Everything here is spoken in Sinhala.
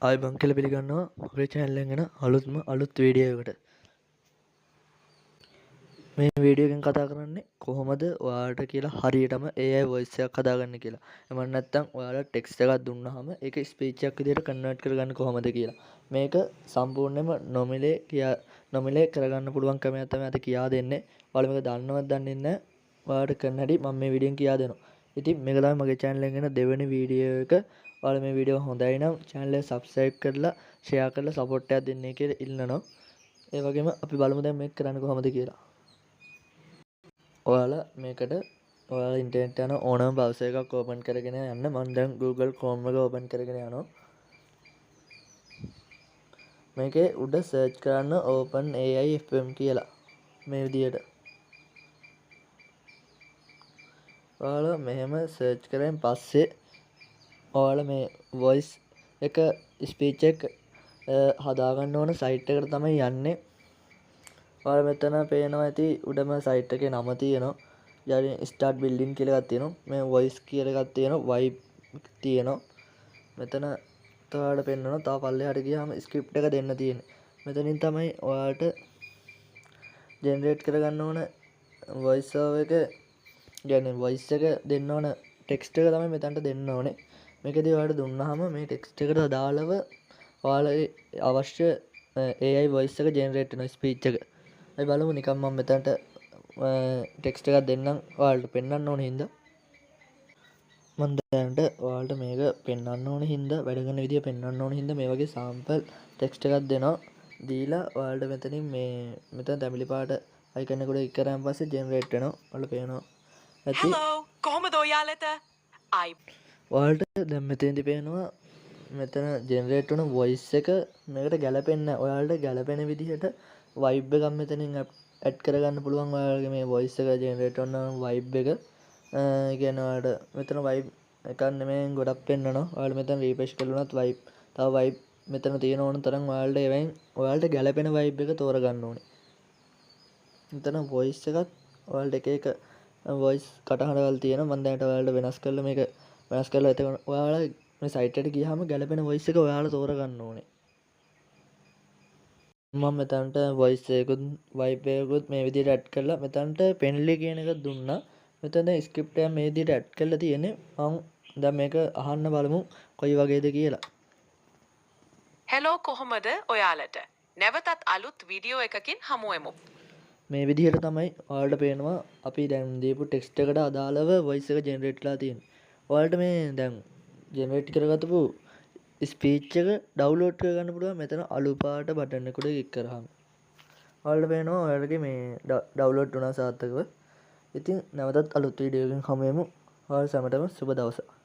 ආයිබං කියලා පිළිගන්නවා අපේ channel එකෙන් එන අලුත් වීඩියෝ එකකට. මේ වීඩියෝ එකෙන් කතා කරන්නේ කොහොමද ඔයාලට කියලා හරියටම AI voice එකක් හදාගන්න කියලා. එහෙම නැත්නම් ඔයාලා ටෙක්ස්ට් එකක් දුන්නාම ඒක ස්පීච් එකක් විදිහට කන්වර්ට් කරගන්න කොහොමද කියලා. මේක සම්පූර්ණයෙන්ම නොමිලේ කරගන්න පුළුවන් ක්‍රමයක් තමයි අද කියා දෙන්නේ. ඔයාලා මේක දන්නවද දන්නේ නැහැ. ඔයාලට කරන්න හැටි මම මේ වීඩියෝෙන් කියා දෙනවා. ඉතින් මේක තමයි මගේ channel එකෙන් එන දෙවෙනි වීඩියෝ එක. ඔයාලා මේ වීඩියෝ හොඳයි නම් channel එක subscribe කරලා share කරලා support එකක් දෙන්න කියලා ඉල්ලනවා. ඒ වගේම අපි බලමු දැන් මේක කරන්න කොහොමද කියලා. ඔයාලා මේකට ඔයාලා ඉන්ටර්නෙට් යන ඕනම browser එකක් open කරගෙන යන්න. මම දැන් Google Chrome එක open කරගෙන යනවා. මේකේ උඩ search කරන්න OpenAI FM කියලා. මේ විදියට. ඔයාලා මෙහෙම search කරන් පස්සේ ඔයාලා මේ voice එක speech එක හදාගන්න ඕන site එකට තමයි යන්නේ. ඔයාලා මෙතන පේනවා ඇති උඩම site එකේ නම තියෙනවා. ඊට start building කියලා එකක් තියෙනවා. මේ voice කියලා එකක් තියෙනවා. vibe තියෙනවා. මෙතන ඔයාලට පෙන්නනවා. තව පල්ලෙහාට ගියාම script එක දෙන්න තියෙන්නේ. මෙතනින් තමයි ඔයාලට generate කරගන්න ඕන voice over එක يعني voice එක දෙන්න ඕන text එක තමයි මෙතනට දෙන්න ඕනේ. මේකදී ඔයාලට දුන්නාම මේ text එකට අදාළව ඔයාලගේ අවශ්‍ය AI voice එක generate වෙන speech එක. අපි බලමු නිකන් මම මෙතනට ටෙක්ස්ට් එකක් දෙන්නම් ඔයාලට පෙන්වන්න ඕන හින්දා මම දැනට ඔයාලට මේක පෙන්වන්න ඕන හින්දා වැඩ කරන විදිය පෙන්වන්න ඕන හින්දා මේ වගේ sample ටෙක්ස්ට් එකක් දෙනවා දීලා ඔයාලට මෙතනින් මෙතන තැඹිලි පාට අයිකන් එකට ක්ලික් කරාන් පස්සේ ජෙනරේට් වෙනවා ඔයාලට පේනවා ඇති Hello කොහොමද ඔයාලට ඔයාලට දැන් මෙතෙන්දි පේනවා මෙතන ජෙනරේට් වෙන වොයිස් එක මේකට ගැලපෙන්නේ ඔයාලට ගැලපෙන විදිහට vibe එකක් මෙතනින් ඇඩ් කරගන්න පුළුවන් ඔයාලගේ මේ voice එක ජෙනරේට් කරන vibe එක කියන්නේ ඔයාලට මෙතන vibe එකක් නෙමෙයි ගොඩක් පෙන්නනවා ඔයාලා මෙතන refresh කළුණත් vibe තව vibe මෙතන තියෙන ඕන තරම් ඔයාලට ඒවෙන් ඔයාලට ගැලපෙන vibe එක තෝරගන්න ඕනේ මෙතන voice එකත් ඔයාලට එක එක voice කටහඬවල් තියෙනවා මම දැනට ඔයාලට වෙනස් කරලා එතකොට ඔයාලා මේ site එකට ගියාම ගැලපෙන voice එක ඔයාලා තෝරගන්න ඕනේ මම මෙතනට voice එකකුත් vibe එකකුත් මේ විදිහට ඇඩ් කරලා මෙතනට penly කියන එක දුන්නා. මෙතන script එක මේ විදිහට ඇඩ් කරලා තියෙන්නේ. මම දැන් මේක අහන්න බලමු කොයි වගේද කියලා. Hello කොහොමද ඔයාලට? නැවතත් අලුත් වීඩියෝ එකකින් හමු වෙමු. මේ විදිහට තමයි ඔයාලට පේනවා අපි දැන් දීපු text එකට අදාළව voice එක generate කරලා තියෙන්නේ. ඔයාලට මේ දැන් generate කරගත්තපු ස්පීච් එක ඩවුන්ලෝඩ් කරගන්න පුළුවන් මෙතන අලු පාට බටන් එකට ක්ලික් කරාම. ඔයාලට පේනවා ඔයාලගේ මේ ඩවුන්ලෝඩ් වුණා සාර්ථකව. ඉතින් නැවතත් අලුත් වීඩියෝ එකකින් හමු වෙමු. ඔයාලා සැමටම සුබ දවසක්.